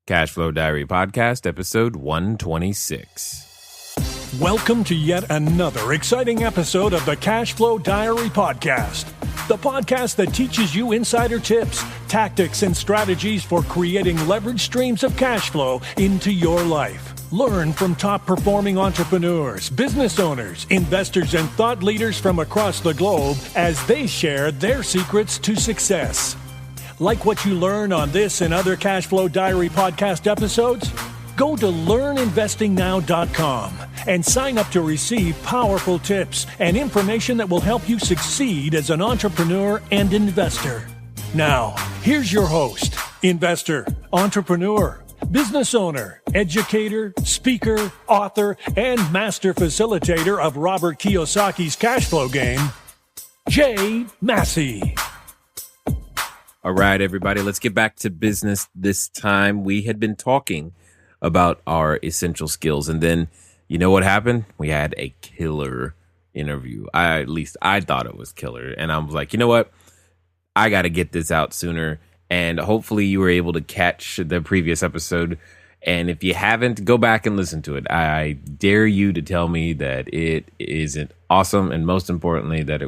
Cashflow Diary Podcast, episode 126. Welcome to yet another exciting episode of the CashFlow Diary Podcast, the podcast that teaches you insider tips, tactics, and strategies for creating leverage streams of cash flow into your life. Learn from top-performing entrepreneurs, business owners, investors, and thought leaders from across the globe as they share their secrets to success. Like what you learn on this and other CashFlow Diary podcast episodes? Go to learninvestingnow.com and sign up to receive powerful tips and information that will help you succeed as an entrepreneur and investor. Now, here's your host, investor, entrepreneur, business owner, educator, speaker, author, and master facilitator of Robert Kiyosaki's cash flow game, Jay Massey. All right, everybody, let's get back to business this time. We had been talking about our essential skills, and then you know what happened? We had a killer interview. At least I thought it was killer, and I was like, you know what? I got to get this out sooner. And hopefully you were able to catch the previous episode. And if you haven't, go back and listen to it. I dare you to tell me that it isn't awesome. And most importantly, that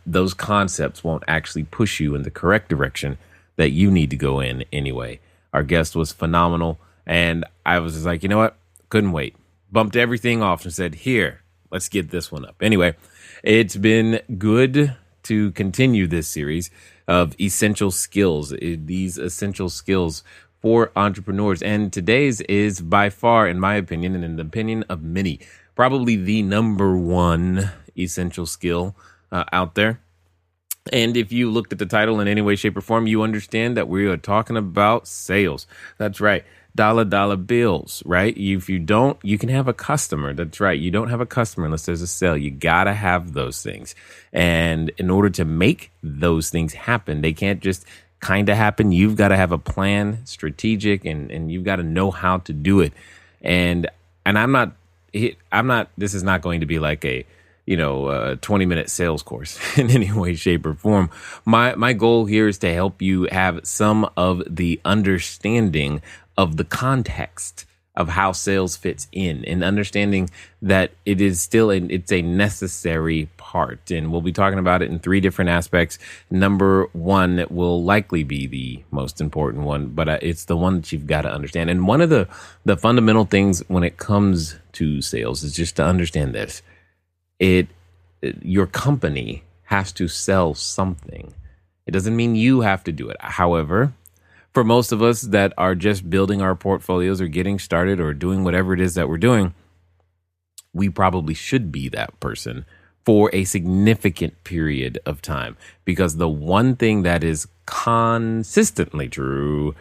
those concepts won't actually push you in the correct direction that you need to go in anyway. Our guest was phenomenal. And I was just like, you know what? Couldn't wait. Bumped everything off and said, here, let's get this one up. Anyway, it's been good to continue this series of essential skills, these essential skills for entrepreneurs. And today's is by far, in my opinion, and in the opinion of many, probably the number one essential skill out there. And if you looked at the title in any way, shape, or form, you understand that we are talking about sales. That's right. Dollar bills, right? If you don't, you can have a customer. That's right. You don't have a customer unless there's a sale. You got to have those things. And in order to make those things happen, they can't just kind of happen. You've got to have a plan, strategic, and you've got to know how to do it. And I'm not, this is not going to be like a 20-minute sales course in any way, shape, or form. My goal here is to help you have some of the understanding of the context of how sales fits in, and understanding that it is still it's a necessary part. And we'll be talking about it in three different aspects. Number one will likely be the most important one, but it's the one that you've got to understand. And one of the fundamental things when it comes to sales is just to understand this. Your company has to sell something. It doesn't mean you have to do it. However, for most of us that are just building our portfolios or getting started or doing whatever it is that we're doing, we probably should be that person for a significant period of time. Because the one thing that is consistently true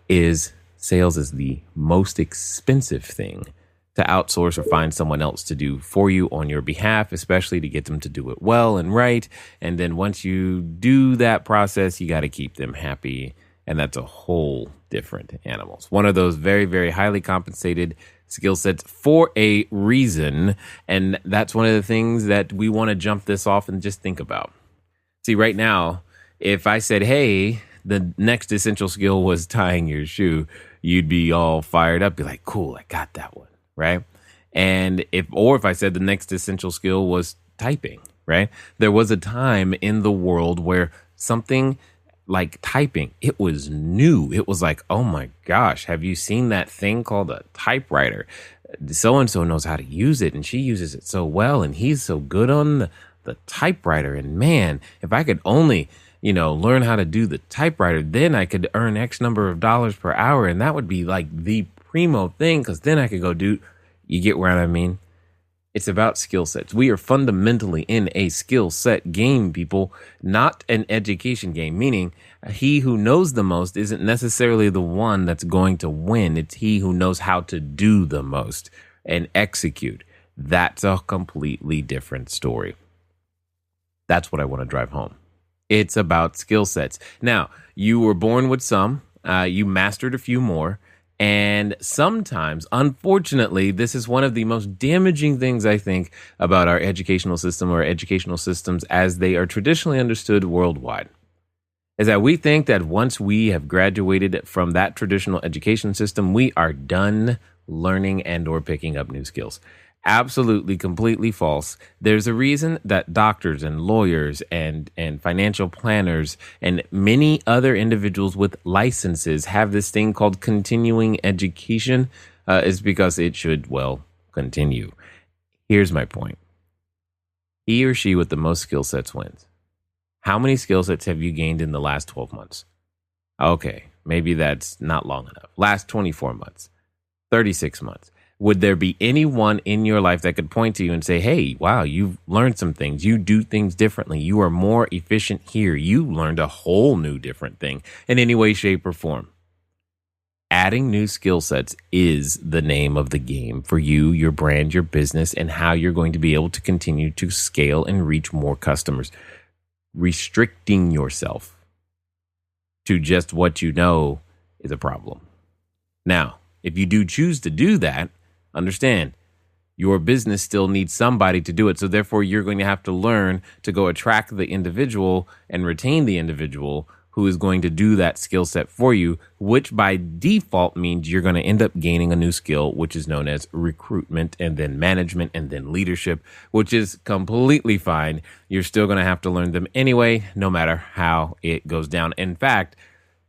is sales is the most expensive thing to outsource or find someone else to do for you on your behalf, especially to get them to do it well and right. And then once you do that process, you got to keep them happy. And that's a whole different animal. It's one of those very, very highly compensated skill sets for a reason. And that's one of the things that we want to jump this off and just think about. See, right now, if I said, hey, the next essential skill was tying your shoe, you'd be all fired up, be like, cool, I got that one. Right. And if I said the next essential skill was typing, right? There was a time in the world where something like typing, it was new. It was like, oh my gosh, have you seen that thing called a typewriter? So-and-so knows how to use it, and she uses it so well, and he's so good on the typewriter. And man, if I could only, learn how to do the typewriter, then I could earn X number of dollars per hour. And that would be like the primo thing, because then I could go do, you get what I mean? It's about skill sets. We are fundamentally in a skill set game, people, not an education game, meaning he who knows the most isn't necessarily the one that's going to win. It's he who knows how to do the most and execute. That's a completely different story. That's what I want to drive home. It's about skill sets. Now, you were born with some, you mastered a few more. And sometimes, unfortunately, this is one of the most damaging things I think about our educational system or educational systems as they are traditionally understood worldwide. is that we think that once we have graduated from that traditional education system, we are done learning and or picking up new skills. Absolutely, completely false. There's a reason that doctors and lawyers and financial planners and many other individuals with licenses have this thing called continuing education, is because it should, well, continue. Here's my point. He or she with the most skill sets wins. How many skill sets have you gained in the last 12 months? Okay, maybe that's not long enough. Last 24 months, 36 months. Would there be anyone in your life that could point to you and say, hey, wow, you've learned some things. You do things differently. You are more efficient here. You learned a whole new different thing in any way, shape, or form. Adding new skill sets is the name of the game for you, your brand, your business, and how you're going to be able to continue to scale and reach more customers. Restricting yourself to just what you know is a problem. Now, if you do choose to do that, understand your business still needs somebody to do it. So therefore, you're going to have to learn to go attract the individual and retain the individual who is going to do that skill set for you, which by default means you're going to end up gaining a new skill, which is known as recruitment and then management and then leadership, which is completely fine. You're still going to have to learn them anyway, no matter how it goes down. In fact,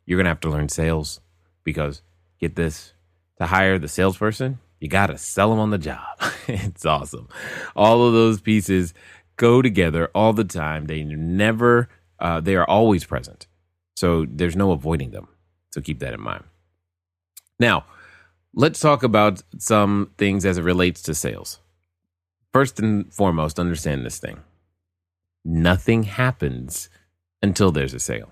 you're going to have to learn sales because, get this, to hire the salesperson, you got to sell them on the job. It's awesome. All of those pieces go together all the time. They are always present. So there's no avoiding them. So keep that in mind. Now, let's talk about some things as it relates to sales. First and foremost, understand this thing. Nothing happens until there's a sale.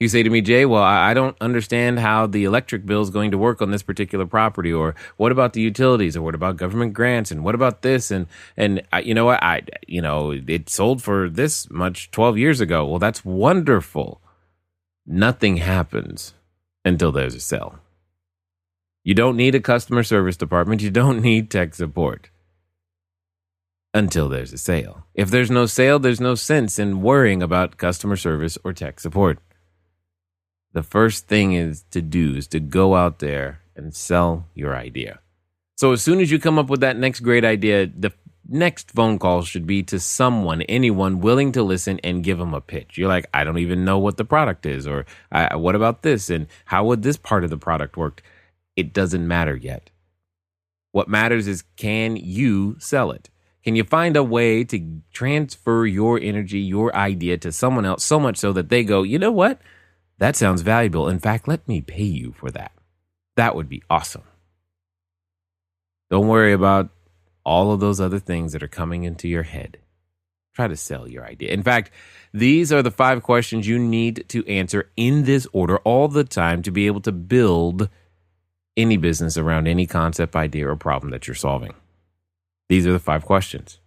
You say to me, Jay, well, I don't understand how the electric bill is going to work on this particular property, or what about the utilities, or what about government grants, and what about this, and you know what, it sold for this much 12 years ago. Well, that's wonderful. Nothing happens until there's a sale. You don't need a customer service department. You don't need tech support until there's a sale. If there's no sale, there's no sense in worrying about customer service or tech support. The first thing is to go out there and sell your idea. So as soon as you come up with that next great idea, the next phone call should be to anyone willing to listen and give them a pitch. You're like, I don't even know what the product is, or what about this, and how would this part of the product work? It doesn't matter yet. What matters is, can you sell it? Can you find a way to transfer your energy, your idea to someone else so much so that they go, you know what? That sounds valuable. In fact, let me pay you for that. That would be awesome. Don't worry about all of those other things that are coming into your head. Try to sell your idea. In fact, these are the 5 questions you need to answer in this order all the time to be able to build any business around any concept, idea, or problem that you're solving. These are the 5 questions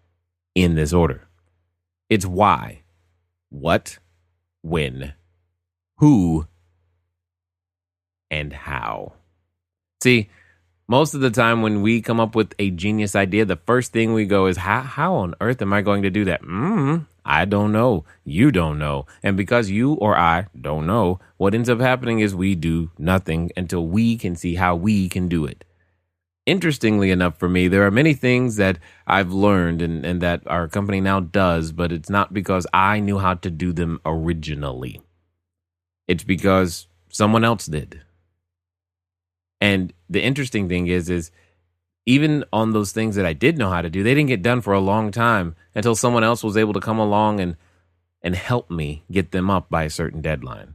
in this order. It's why, what, when, who, and how. See, most of the time when we come up with a genius idea, the first thing we go is, how on earth am I going to do that? I don't know. You don't know. And because you or I don't know, what ends up happening is we do nothing until we can see how we can do it. Interestingly enough for me, there are many things that I've learned and that our company now does, but it's not because I knew how to do them originally. It's because someone else did. And the interesting thing is even on those things that I did know how to do, they didn't get done for a long time until someone else was able to come along and help me get them up by a certain deadline.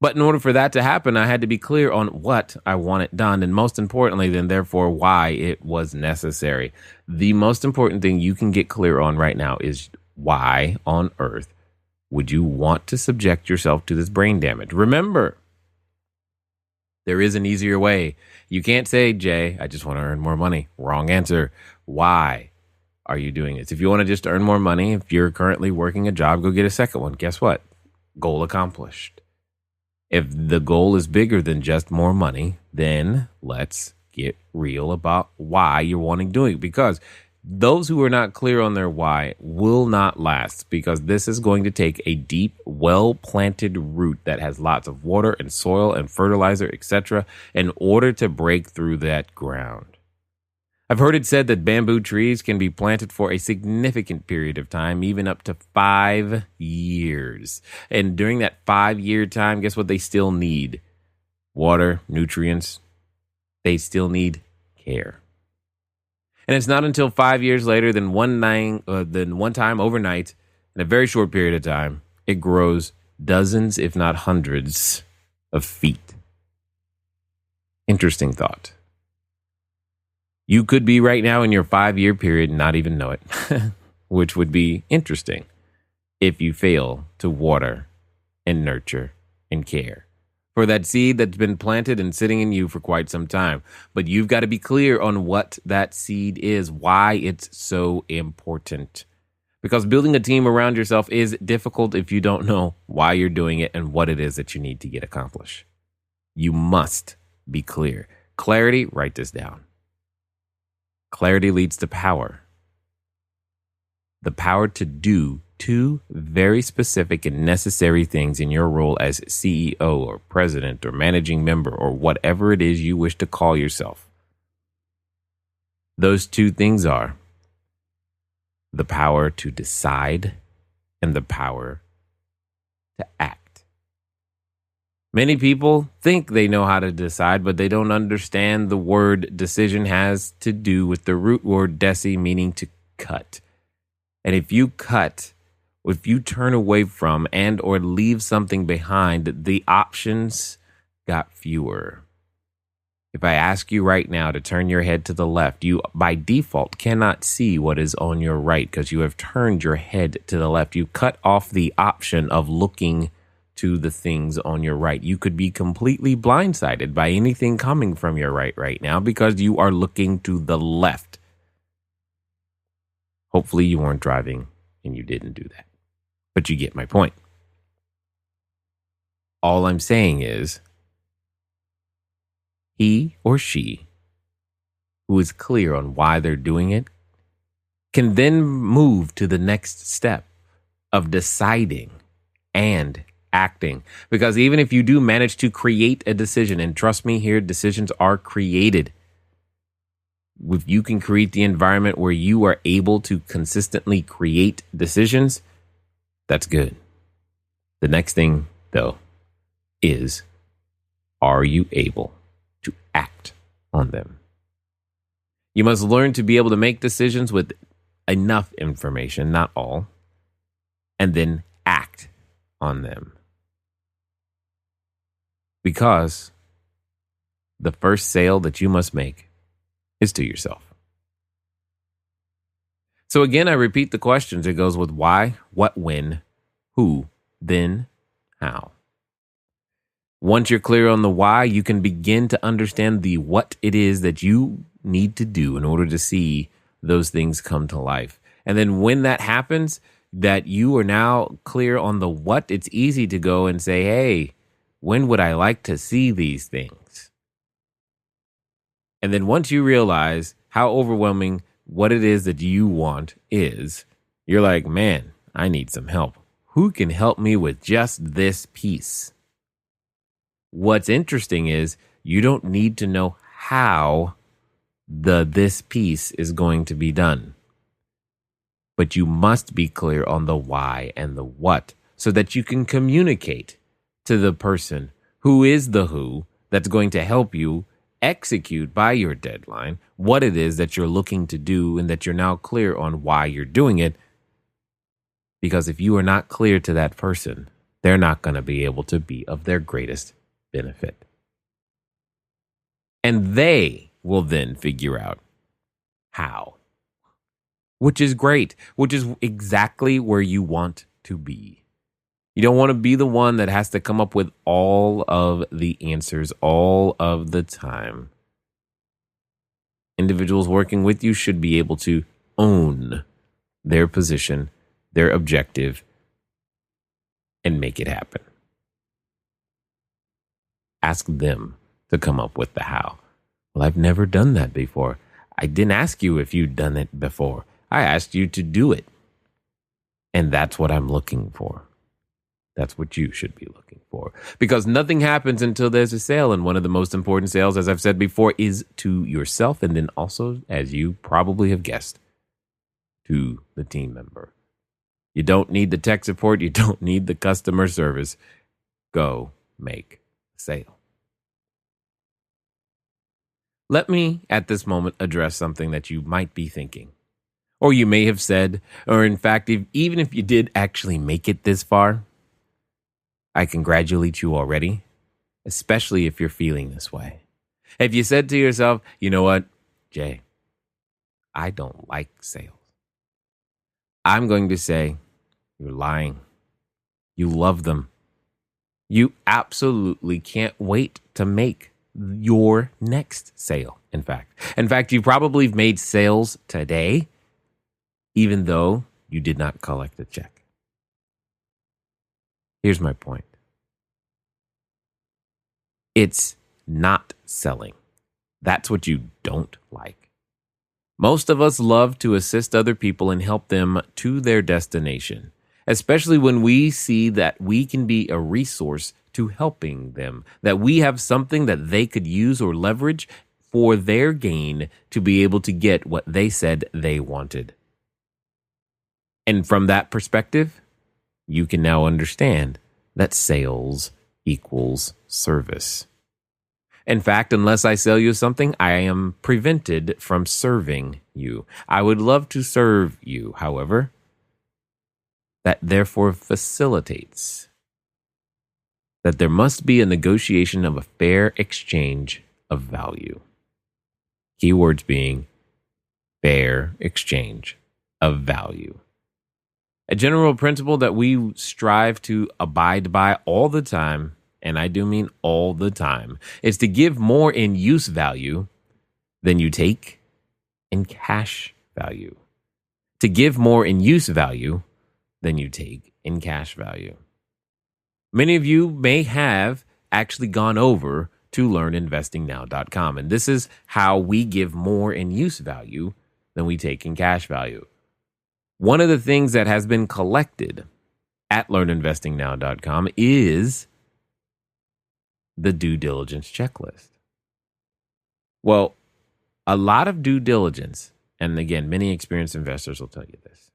But in order for that to happen, I had to be clear on what I wanted done, and most importantly, then therefore why it was necessary. The most important thing you can get clear on right now is, why on earth would you want to subject yourself to this brain damage? Remember, there is an easier way. You can't say, Jay, I just want to earn more money. Wrong answer. Why are you doing this? If you want to just earn more money, if you're currently working a job, go get a second one. Guess what? Goal accomplished. If the goal is bigger than just more money, then let's get real about why you're wanting to do it. Because Those who are not clear on their why will not last, because this is going to take a deep, well-planted root that has lots of water and soil and fertilizer, etc., in order to break through that ground. I've heard it said that bamboo trees can be planted for a significant period of time, even up to 5 years. And during that 5-year time, guess what they still need? Water, nutrients. They still need care. And it's not until 5 years later than one time overnight, in a very short period of time, it grows dozens, if not hundreds, of feet. Interesting thought. You could be right now in your 5-year period and not even know it, which would be interesting if you fail to water and nurture and care for that seed that's been planted and sitting in you for quite some time. But you've got to be clear on what that seed is, why it's so important. Because building a team around yourself is difficult if you don't know why you're doing it and what it is that you need to get accomplished. You must be clear. Clarity, write this down. Clarity leads to power. The power to do 2 very specific and necessary things in your role as CEO or president or managing member or whatever it is you wish to call yourself. Those 2 things are the power to decide and the power to act. Many people think they know how to decide, but they don't understand the word decision has to do with the root word deci, meaning to cut. And if you cut, if you turn away from and or leave something behind, the options got fewer. If I ask you right now to turn your head to the left, you by default cannot see what is on your right because you have turned your head to the left. You cut off the option of looking to the things on your right. You could be completely blindsided by anything coming from your right now because you are looking to the left. Hopefully you weren't driving and you didn't do that. But you get my point. All I'm saying is he or she who is clear on why they're doing it can then move to the next step of deciding and acting. Because even if you do manage to create a decision, and trust me here, decisions are created. If you can create the environment where you are able to consistently create decisions, that's good. The next thing, though, is, are you able to act on them? You must learn to be able to make decisions with enough information, not all, and then act on them. Because the first sale that you must make is to yourself. So again, I repeat the questions. It goes with why, what, when, who, then, how. Once you're clear on the why, you can begin to understand the what it is that you need to do in order to see those things come to life. And then when that happens, that you are now clear on the what, it's easy to go and say, hey, when would I like to see these things? And then once you realize how overwhelming what it is that you want is, you're like, man, I need some help. Who can help me with just this piece? What's interesting is you don't need to know how this piece is going to be done. But you must be clear on the why and the what so that you can communicate to the person who is the who that's going to help you execute by your deadline what it is that you're looking to do and that you're now clear on why you're doing it. Because if you are not clear to that person, they're not going to be able to be of their greatest benefit. And they will then figure out how, which is great, which is exactly where you want to be. You don't want to be the one that has to come up with all of the answers all of the time. Individuals working with you should be able to own their position, their objective, and make it happen. Ask them to come up with the how. Well, I've never done that before. I didn't ask you if you'd done it before. I asked you to do it. And that's what I'm looking for. That's what you should be looking for. Because nothing happens until there's a sale. And one of the most important sales, as I've said before, is to yourself. And then also, as you probably have guessed, to the team member. You don't need the tech support. You don't need the customer service. Go make a sale. Let me, at this moment, address something that you might be thinking. Or you may have said, or in fact, even if you did actually make it this far, I congratulate you already, especially if you're feeling this way. If you said to yourself, you know what, Jay, I don't like sales. I'm going to say, you're lying. You love them. You absolutely can't wait to make your next sale, in fact. You probably made sales today, even though you did not collect a check. Here's my point. It's not selling. That's what you don't like. Most of us love to assist other people and help them to their destination, especially when we see that we can be a resource to helping them, that we have something that they could use or leverage for their gain to be able to get what they said they wanted. And from that perspective, you can now understand that sales equals service. In fact, unless I sell you something, I am prevented from serving you. I would love to serve you, however, that therefore facilitates that there must be a negotiation of a fair exchange of value. Keywords being fair exchange of value. A general principle that we strive to abide by all the time, and I do mean all the time, is to give more in use value than you take in cash value. To give more in use value than you take in cash value. Many of you may have actually gone over to learninvestingnow.com, and this is how we give more in use value than we take in cash value. One of the things that has been collected at learninvestingnow.com is the due diligence checklist. Well, a lot of due diligence, and again, many experienced investors will tell you this.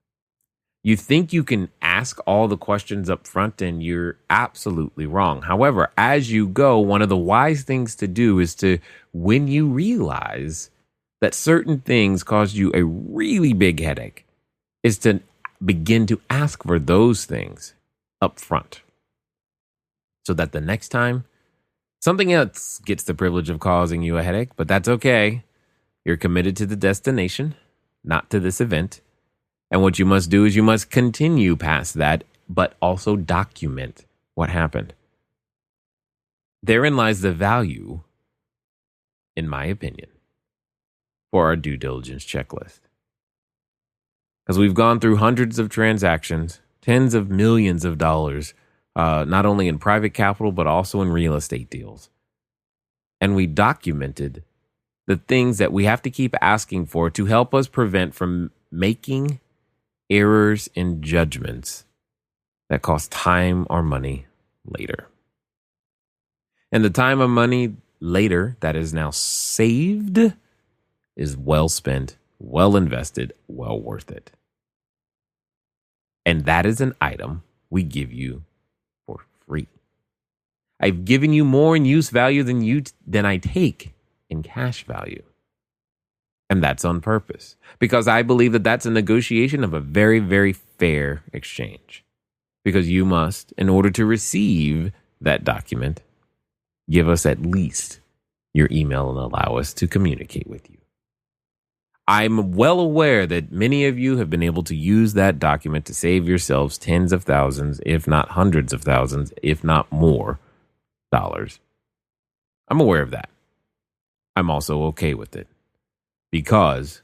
You think you can ask all the questions up front, and you're absolutely wrong. However, as you go, one of the wise things to do is to, when you realize that certain things cause you a really big headache, is to begin to ask for those things up front. So that the next time, something else gets the privilege of causing you a headache, but that's okay. You're committed to the destination, not to this event. And what you must do is you must continue past that, but also document what happened. Therein lies the value, in my opinion, for our due diligence checklist. Because we've gone through hundreds of transactions, tens of millions of dollars, not only in private capital, but also in real estate deals. And we documented the things that we have to keep asking for to help us prevent from making errors in judgments that cost time or money later. And the time or money later that is now saved is well spent, well invested, well worth it. And that is an item we give you for free. I've given you more in use value than I take in cash value. And that's on purpose, because I believe that that's a negotiation of a very, very fair exchange. Because you must, in order to receive that document, give us at least your email and allow us to communicate with you. I'm well aware that many of you have been able to use that document to save yourselves tens of thousands, if not hundreds of thousands, if not more dollars. I'm aware of that. I'm also okay with it, because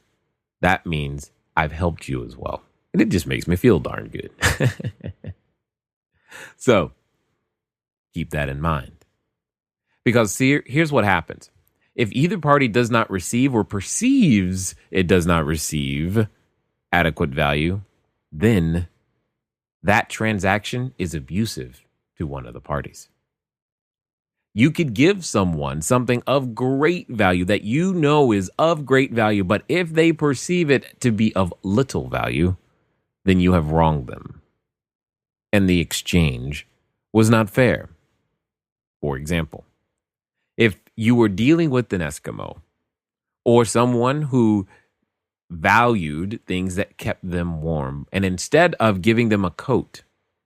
that means I've helped you as well. And it just makes me feel darn good. So keep that in mind. Because here's what happens. If either party does not receive or perceives it does not receive adequate value, then that transaction is abusive to one of the parties. You could give someone something of great value that you know is of great value, but if they perceive it to be of little value, then you have wronged them. And the exchange was not fair. For example, if you were dealing with an Eskimo or someone who valued things that kept them warm, and instead of giving them a coat,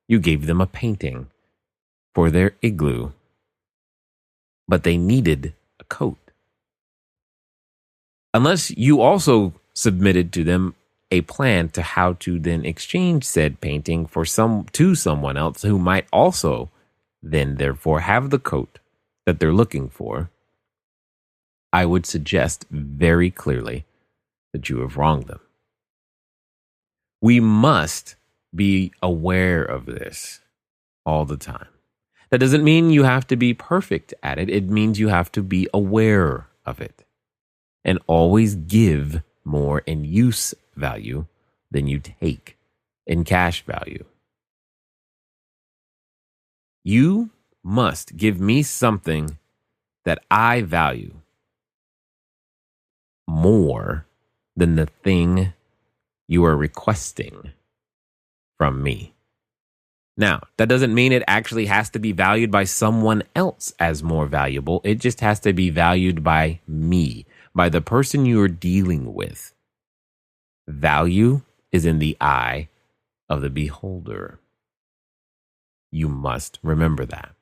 you gave them a painting for their igloo, but they needed a coat. Unless you also submitted to them a plan to how to then exchange said painting to someone else who might also then therefore have the coat that they're looking for, I would suggest very clearly that you have wronged them. We must be aware of this all the time. That doesn't mean you have to be perfect at it. It means you have to be aware of it and always give more in use value than you take in cash value. You must give me something that I value more than the thing you are requesting from me. Now, that doesn't mean it actually has to be valued by someone else as more valuable. It just has to be valued by me, by the person you are dealing with. Value is in the eye of the beholder. You must remember that.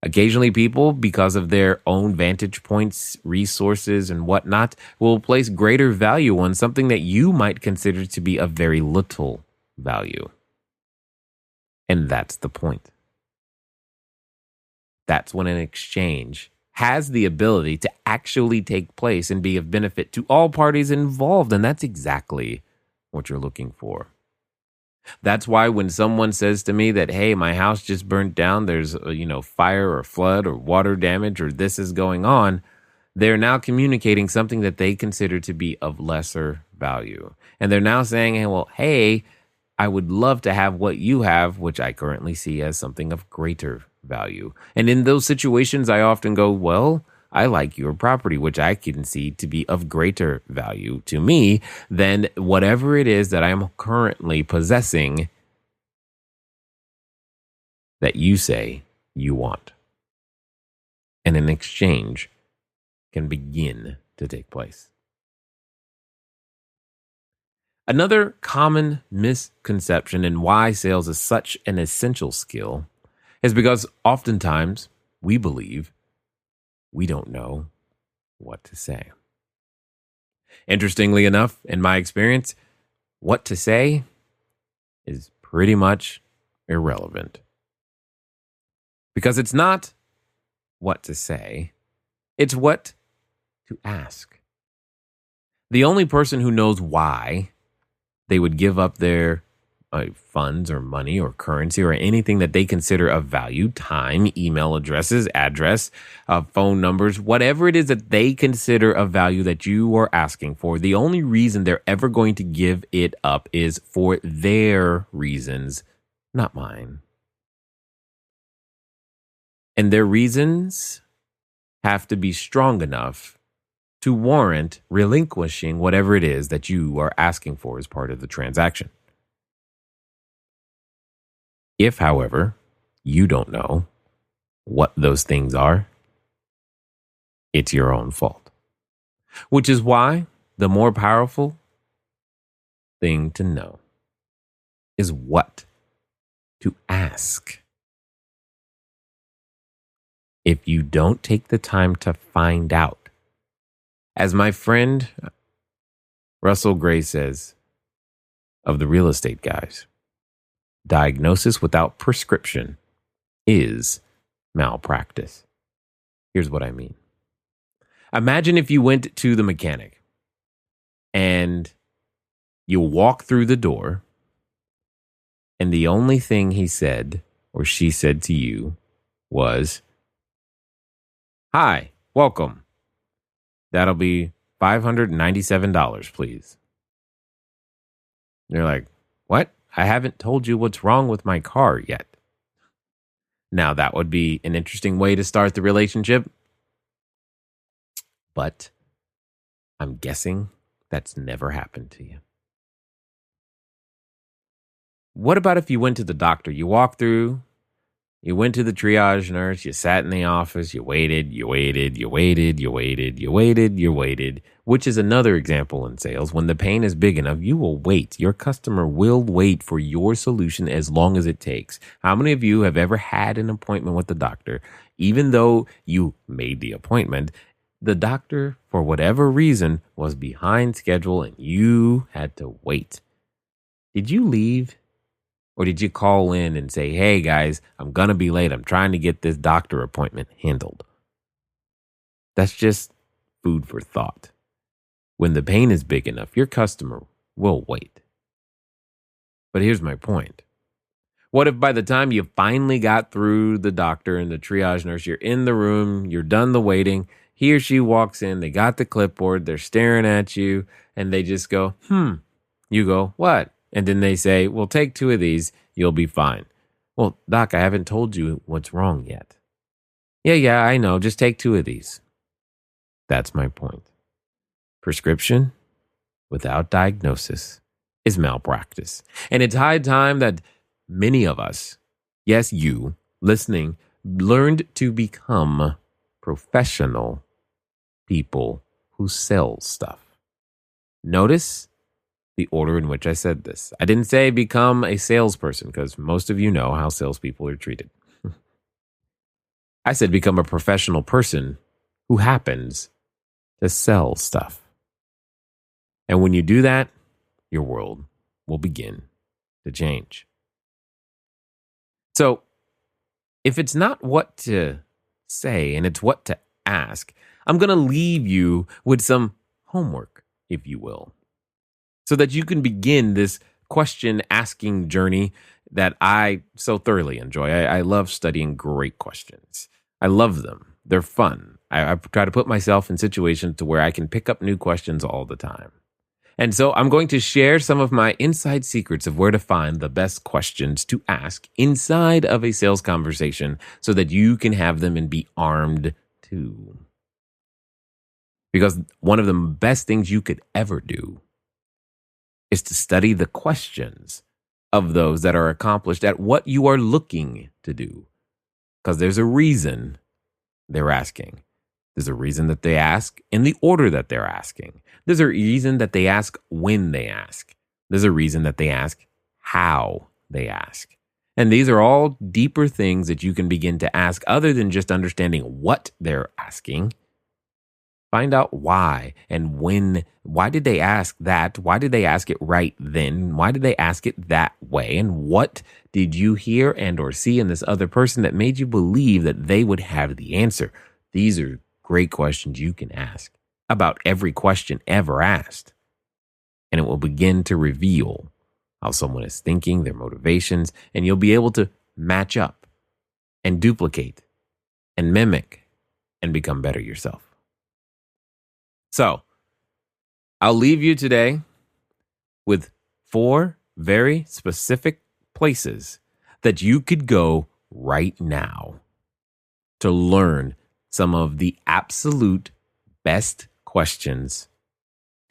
Occasionally, people, because of their own vantage points, resources, and whatnot, will place greater value on something that you might consider to be of very little value. And that's the point. That's when an exchange has the ability to actually take place and be of benefit to all parties involved. And that's exactly what you're looking for. That's why when someone says to me that, hey, my house just burnt down, there's fire or flood or water damage or this is going on, they're now communicating something that they consider to be of lesser value. And they're now saying, hey, I would love to have what you have, which I currently see as something of greater value. And in those situations, I often go, well, I like your property, which I can see to be of greater value to me than whatever it is that I'm currently possessing that you say you want. And an exchange can begin to take place. Another common misconception in why sales is such an essential skill is because oftentimes we believe we don't know what to say. Interestingly enough, in my experience, what to say is pretty much irrelevant. Because it's not what to say, it's what to ask. The only person who knows why they would give up their funds or money or currency or anything that they consider of value, time, email addresses, address, phone numbers, whatever it is that they consider of value that you are asking for, the only reason they're ever going to give it up is for their reasons, not mine. And their reasons have to be strong enough to warrant relinquishing whatever it is that you are asking for as part of the transaction. If, however, you don't know what those things are, it's your own fault. Which is why the more powerful thing to know is what to ask. If you don't take the time to find out, as my friend Russell Gray says of the real estate guys, diagnosis without prescription is malpractice. Here's what I mean. Imagine if you went to the mechanic and you walk through the door and the only thing he said or she said to you was, "Hi, welcome. That'll be $597, please. You're like, what? I haven't told you what's wrong with my car yet. Now, that would be an interesting way to start the relationship. But I'm guessing that's never happened to you. What about if you went to the doctor? You walked through, you went to the triage nurse, you sat in the office, you waited, which is another example in sales. When the pain is big enough, you will wait. Your customer will wait for your solution as long as it takes. How many of you have ever had an appointment with the doctor, even though you made the appointment, the doctor, for whatever reason, was behind schedule and you had to wait? Did you leave? Or did you call in and say, hey guys, I'm going to be late. I'm trying to get this doctor appointment handled? That's just food for thought. When the pain is big enough, your customer will wait. But here's my point. What if by the time you finally got through the doctor and the triage nurse, you're in the room, you're done the waiting, he or she walks in, they got the clipboard, they're staring at you, and they just go, You go, what? And then they say, well, take 2 of these, you'll be fine. Well, doc, I haven't told you what's wrong yet. Yeah, I know. Just take 2 of these. That's my point. Prescription without diagnosis is malpractice. And it's high time that many of us, yes, you, listening, learned to become professional people who sell stuff. Notice the order in which I said this. I didn't say become a salesperson because most of you know how salespeople are treated. I said become a professional person who happens to sell stuff. And when you do that, your world will begin to change. So if it's not what to say and it's what to ask, I'm going to leave you with some homework, if you will, so that you can begin this question asking journey that I so thoroughly enjoy. I love studying great questions. I love them. They're fun. I try to put myself in situations to where I can pick up new questions all the time. And so I'm going to share some of my inside secrets of where to find the best questions to ask inside of a sales conversation so that you can have them and be armed too. Because one of the best things you could ever do is to study the questions of those that are accomplished at what you are looking to do. Because there's a reason they're asking. There's a reason that they ask in the order that they're asking. There's a reason that they ask when they ask. There's a reason that they ask how they ask. And these are all deeper things that you can begin to ask other than just understanding what they're asking. Find out why and when. Why did they ask that? Why did they ask it right then? Why did they ask it that way? And what did you hear and or see in this other person that made you believe that they would have the answer? These are great questions you can ask about every question ever asked. And it will begin to reveal how someone is thinking, their motivations, and you'll be able to match up and duplicate and mimic and become better yourself. So, I'll leave you today with 4 very specific places that you could go right now to learn some of the absolute best questions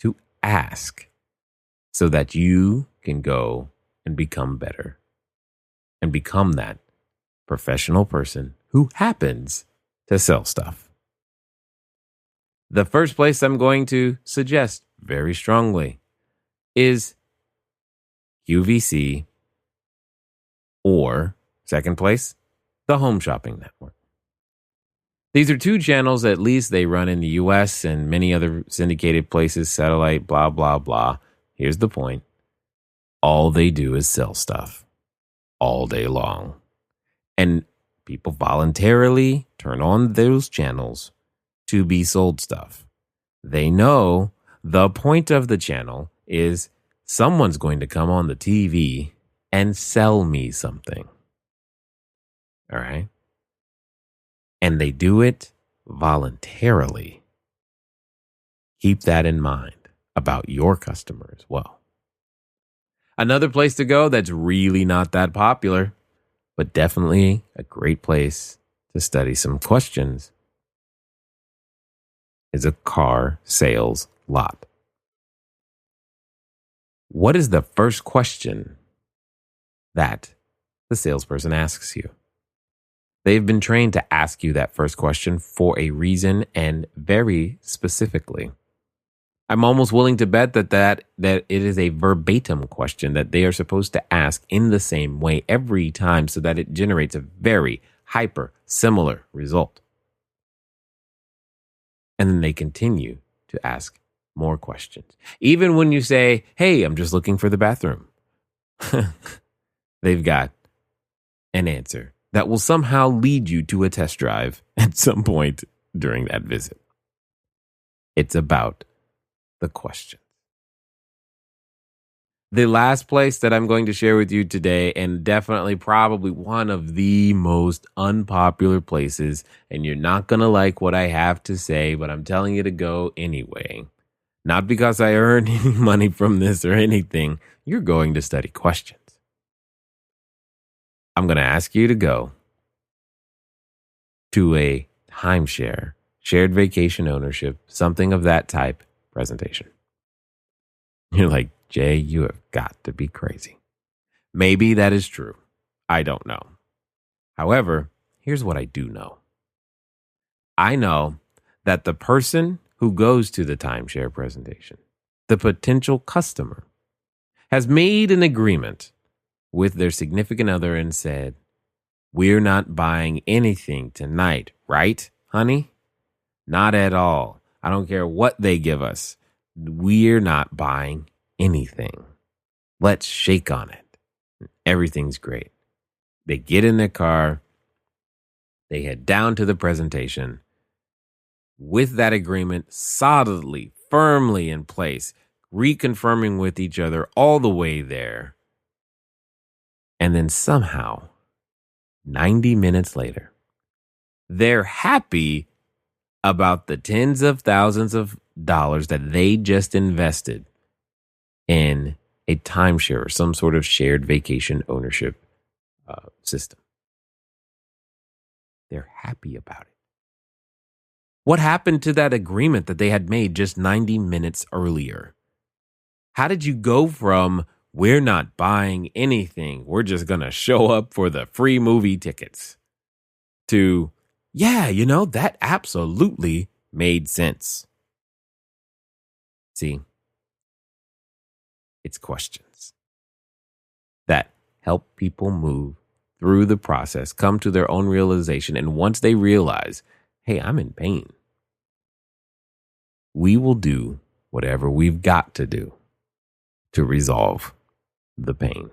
to ask so that you can go and become better and become that professional person who happens to sell stuff. The first place I'm going to suggest very strongly is QVC, or second place, the Home Shopping Network. These are 2 channels, at least they run in the US and many other syndicated places, satellite, blah, blah, blah. Here's the point. All they do is sell stuff all day long. And people voluntarily turn on those channels to be sold stuff. They know the point of the channel is someone's going to come on the TV and sell me something. All right? And they do it voluntarily. Keep that in mind about your customer as well. Another place to go that's really not that popular, but definitely a great place to study some questions, is a car sales lot. What is the first question that the salesperson asks you? They've been trained to ask you that first question for a reason and very specifically. I'm almost willing to bet that it is a verbatim question that they are supposed to ask in the same way every time so that it generates a very hyper similar result. And then they continue to ask more questions. Even when you say, hey, I'm just looking for the bathroom, they've got an answer that will somehow lead you to a test drive at some point during that visit. It's about the questions. The last place that I'm going to share with you today, and definitely probably one of the most unpopular places, and you're not going to like what I have to say, but I'm telling you to go anyway. Not because I earn any money from this or anything. You're going to study questions. I'm going to ask you to go to a timeshare, shared vacation ownership, something of that type presentation. You're like, Jay, you have got to be crazy. Maybe that is true. I don't know. However, here's what I do know. I know that the person who goes to the timeshare presentation, the potential customer, has made an agreement with their significant other and said, we're not buying anything tonight, right, honey? Not at all. I don't care what they give us. We're not buying anything. Let's shake on it. Everything's great. They get in their car. They head down to the presentation with that agreement solidly, firmly in place, reconfirming with each other all the way there. And then somehow, 90 minutes later, they're happy about the tens of thousands of dollars that they just invested in a timeshare or some sort of shared vacation ownership system. They're happy about it. What happened to that agreement that they had made just 90 minutes earlier? How did you go from we're not buying anything, we're just going to show up for the free movie tickets, to, yeah, that absolutely made sense? See, it's questions that help people move through the process, come to their own realization. And once they realize, hey, I'm in pain, we will do whatever we've got to do to resolve the pain.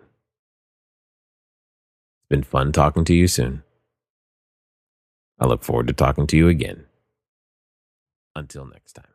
It's been fun talking to you soon. I look forward to talking to you again. Until next time.